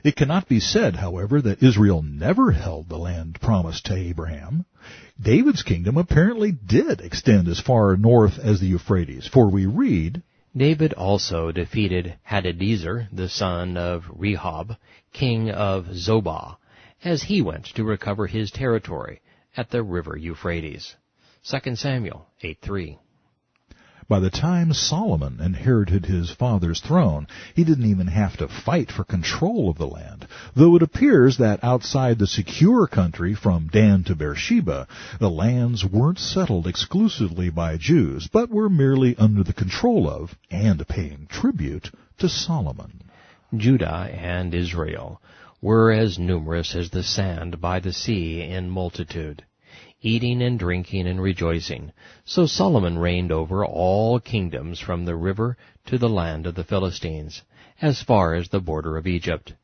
It cannot be said, however, that Israel never held the land promised to Abraham. David's kingdom apparently did extend as far north as the Euphrates, for we read, David also defeated Hadadezer, the son of Rehob, king of Zobah, as he went to recover his territory at the river Euphrates. 2 Samuel 8:3. By the time Solomon inherited his father's throne, he didn't even have to fight for control of the land, though it appears that outside the secure country from Dan to Beersheba, the lands weren't settled exclusively by Jews, but were merely under the control of, and paying tribute to, Solomon. Judah and Israel were as numerous as the sand by the sea in multitude, eating and drinking and rejoicing. So Solomon reigned over all kingdoms from the river to the land of the Philistines, as far as the border of Egypt.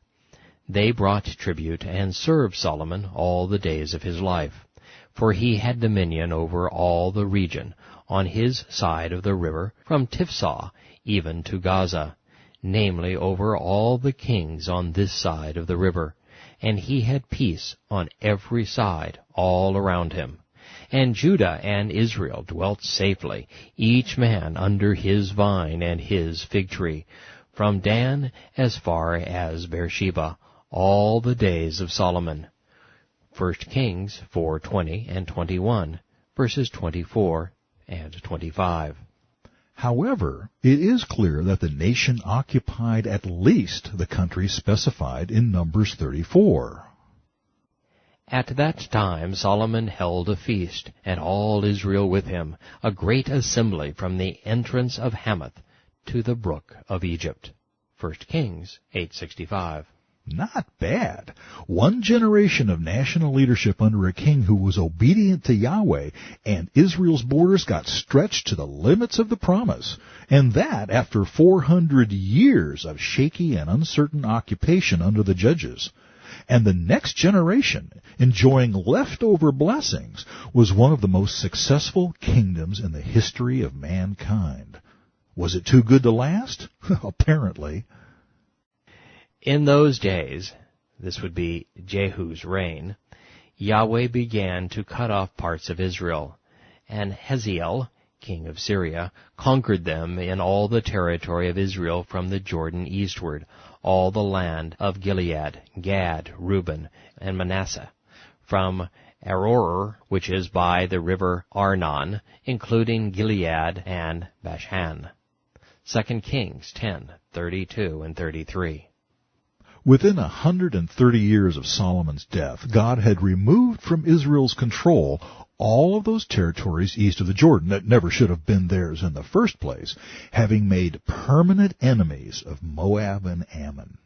They brought tribute and served Solomon all the days of his life, for he had dominion over all the region on his side of the river, from Tiphsah even to Gaza, namely over all the kings on this side of the river. And he had peace on every side all around him. And Judah and Israel dwelt safely, each man under his vine and his fig tree, from Dan as far as Beersheba, all the days of Solomon. 1 Kings 4:20 and 21, verses 24 and 25. However, it is clear that the nation occupied at least the country specified in Numbers 34. At that time Solomon held a feast, and all Israel with him, a great assembly from the entrance of Hamath to the brook of Egypt. 1 Kings 8:65. Not bad. One generation of national leadership under a king who was obedient to Yahweh, and Israel's borders got stretched to the limits of the promise. And that after 400 years of shaky and uncertain occupation under the judges. And the next generation, enjoying leftover blessings, was one of the most successful kingdoms in the history of mankind. Was it too good to last? Apparently. In those days, this would be Jehu's reign, Yahweh began to cut off parts of Israel, and Hazael, king of Syria, conquered them in all the territory of Israel from the Jordan eastward, all the land of Gilead, Gad, Reuben, and Manasseh, from Aroer, which is by the river Arnon, including Gilead and Bashan. 2 Kings 10:32 and 33. Within 130 years of Solomon's death, God had removed from Israel's control all of those territories east of the Jordan that never should have been theirs in the first place, having made permanent enemies of Moab and Ammon.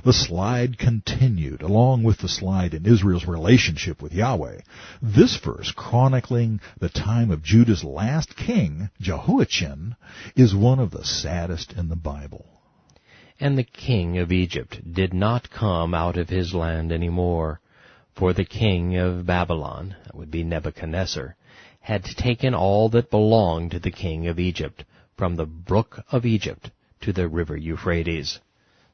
The slide continued, along with the slide in Israel's relationship with Yahweh. This verse, chronicling the time of Judah's last king, Jehoiachin, is one of the saddest in the Bible. And the king of Egypt did not come out of his land any more, for the king of Babylon, that would be Nebuchadnezzar, had taken all that belonged to the king of Egypt, from the brook of Egypt to the river Euphrates.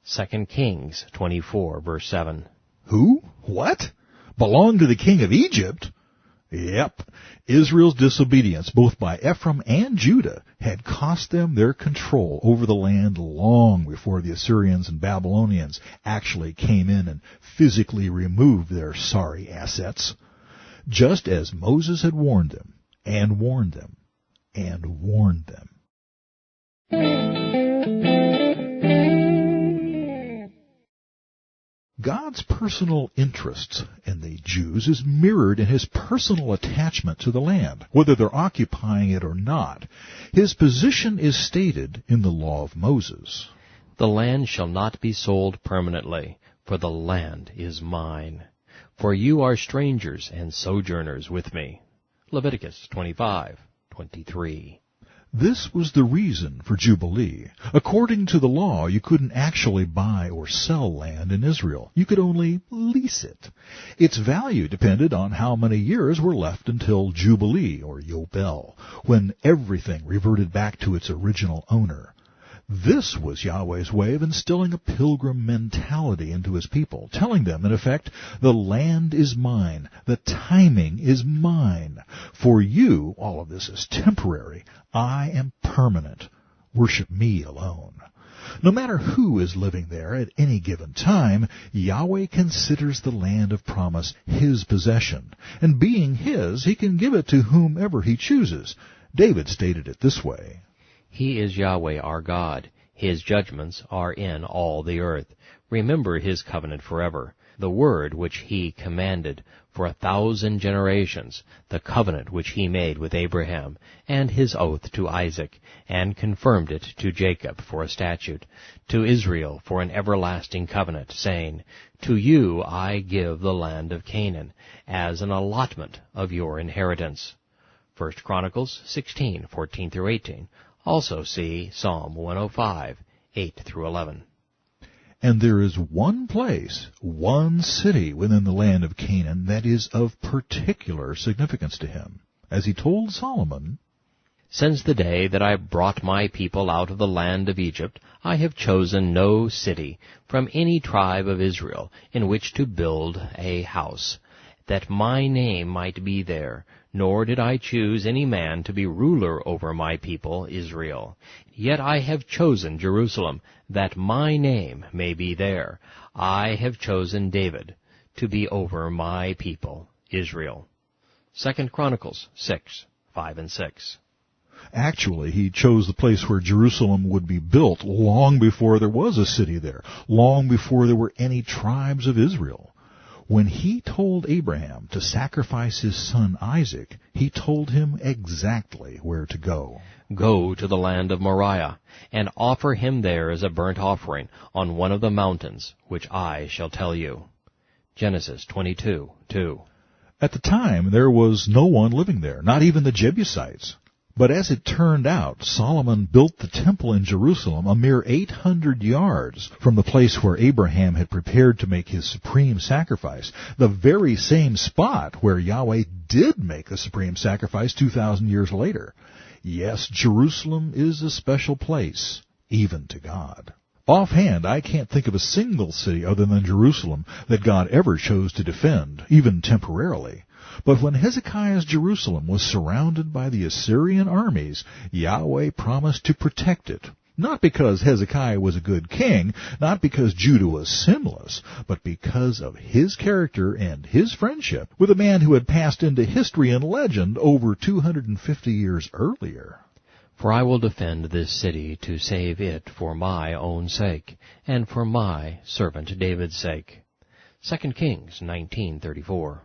2 Kings 24, verse 7. Who? What? Belonged to the king of Egypt? Yep. Israel's disobedience, both by Ephraim and Judah, had cost them their control over the land long before the Assyrians and Babylonians actually came in and physically removed their sorry assets. Just as Moses had warned them, and warned them, and warned them. God's personal interests in the Jews is mirrored in his personal attachment to the land, whether they're occupying it or not. His position is stated in the law of Moses. The land shall not be sold permanently, for the land is mine. For you are strangers and sojourners with me. Leviticus 25:23. This was the reason for Jubilee. According to the law, you couldn't actually buy or sell land in Israel. You could only lease it. Its value depended on how many years were left until Jubilee, or Yobel, when everything reverted back to its original owner. This was Yahweh's way of instilling a pilgrim mentality into his people, telling them, in effect, the land is mine, the timing is mine. For you, all of this is temporary. I am permanent. Worship me alone. No matter who is living there at any given time, Yahweh considers the land of promise his possession, and being his, he can give it to whomever he chooses. David stated it this way: He is Yahweh our God. His judgments are in all the earth. Remember his covenant forever, the word which he commanded for 1,000 generations, the covenant which he made with Abraham, and his oath to Isaac, and confirmed it to Jacob for a statute, to Israel for an everlasting covenant, saying, To you I give the land of Canaan, as an allotment of your inheritance. 1 Chronicles 16:14-18. Also see Psalm 105, 8-11. And there is one place, one city within the land of Canaan that is of particular significance to him. As he told Solomon, Since the day that I brought my people out of the land of Egypt, I have chosen no city from any tribe of Israel in which to build a house, that my name might be there, nor did I choose any man to be ruler over my people Israel. Yet I have chosen Jerusalem, that my name may be there. I have chosen David to be over my people Israel. 2 Chronicles 6:5-6. Actually, he chose the place where Jerusalem would be built long before there was a city there, long before there were any tribes of Israel. When he told Abraham to sacrifice his son Isaac, he told him exactly where to go. Go to the land of Moriah, and offer him there as a burnt offering on one of the mountains, which I shall tell you. Genesis 22:2. At the time, there was no one living there, not even the Jebusites. But as it turned out, Solomon built the temple in Jerusalem a mere 800 yards from the place where Abraham had prepared to make his supreme sacrifice, the very same spot where Yahweh did make the supreme sacrifice 2,000 years later. Yes, Jerusalem is a special place, even to God. Offhand, I can't think of a single city other than Jerusalem that God ever chose to defend, even temporarily. But when Hezekiah's Jerusalem was surrounded by the Assyrian armies, Yahweh promised to protect it. Not because Hezekiah was a good king, not because Judah was sinless, but because of his character and his friendship with a man who had passed into history and legend over 250 years earlier. For I will defend this city to save it for my own sake, and for my servant David's sake. 2 Kings 19:34.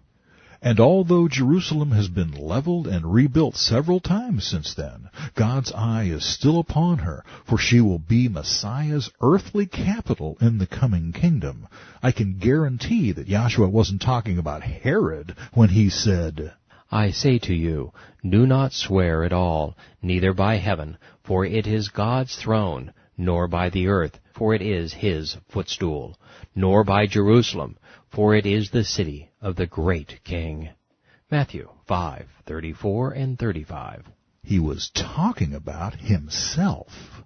And although Jerusalem has been leveled and rebuilt several times since then, God's eye is still upon her, for she will be Messiah's earthly capital in the coming kingdom. I can guarantee that Joshua wasn't talking about Herod when he said, I say to you, do not swear at all, neither by heaven, for it is God's throne, nor by the earth, for it is his footstool, nor by Jerusalem, for it is the city of the great King. Matthew 5:34-35. He was talking about himself.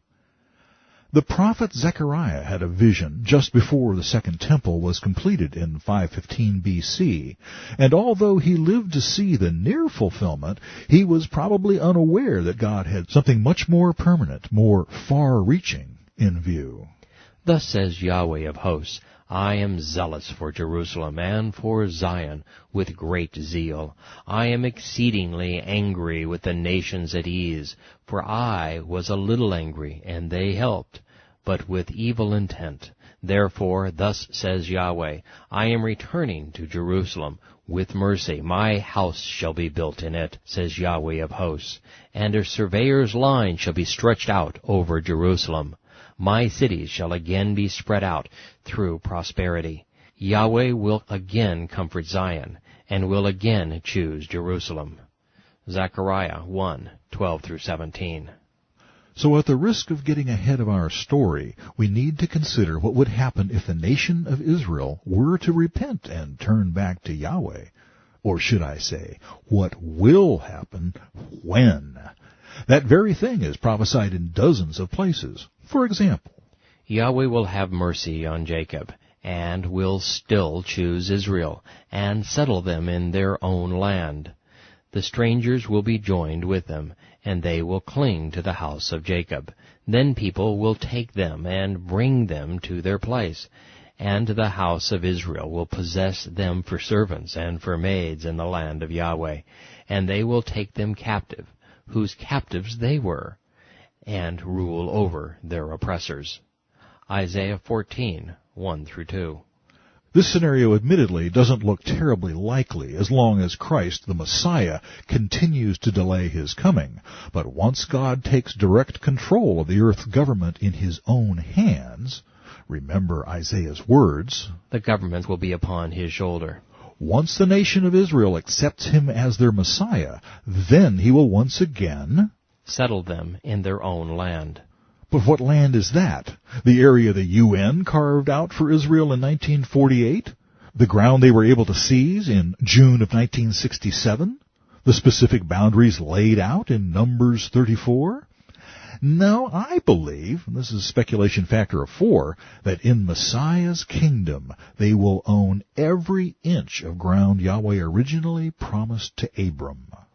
The prophet Zechariah had a vision just before the Second Temple was completed in 515 BC, and although he lived to see the near fulfillment, he was probably unaware that God had something much more permanent, more far-reaching in view. Thus says Yahweh of hosts, I am zealous for Jerusalem and for Zion with great zeal. I am exceedingly angry with the nations at ease, for I was a little angry, and they helped, but with evil intent. Therefore, thus says Yahweh, I am returning to Jerusalem with mercy. My house shall be built in it, says Yahweh of hosts, and a surveyor's line shall be stretched out over Jerusalem. My cities shall again be spread out through prosperity. Yahweh will again comfort Zion, and will again choose Jerusalem. Zechariah 1:12-17. So at the risk of getting ahead of our story, we need to consider what would happen if the nation of Israel were to repent and turn back to Yahweh. Or should I say, what will happen when? That very thing is prophesied in dozens of places. For example, Yahweh will have mercy on Jacob, and will still choose Israel, and settle them in their own land. The strangers will be joined with them, and they will cling to the house of Jacob. Then people will take them and bring them to their place, and the house of Israel will possess them for servants and for maids in the land of Yahweh, and they will take them captive, whose captives they were, and rule over their oppressors. Isaiah 14:1-2. This scenario admittedly doesn't look terribly likely as long as Christ, the Messiah, continues to delay his coming. But once God takes direct control of the earth's government in his own hands, remember Isaiah's words, the government will be upon his shoulder. Once the nation of Israel accepts him as their Messiah, then he will once again settle them in their own land. But what land is that? The area the UN carved out for Israel in 1948? The ground they were able to seize in June of 1967? The specific boundaries laid out in Numbers 34? No, I believe, and this is a speculation factor of 4, that in Messiah's kingdom they will own every inch of ground Yahweh originally promised to Abram.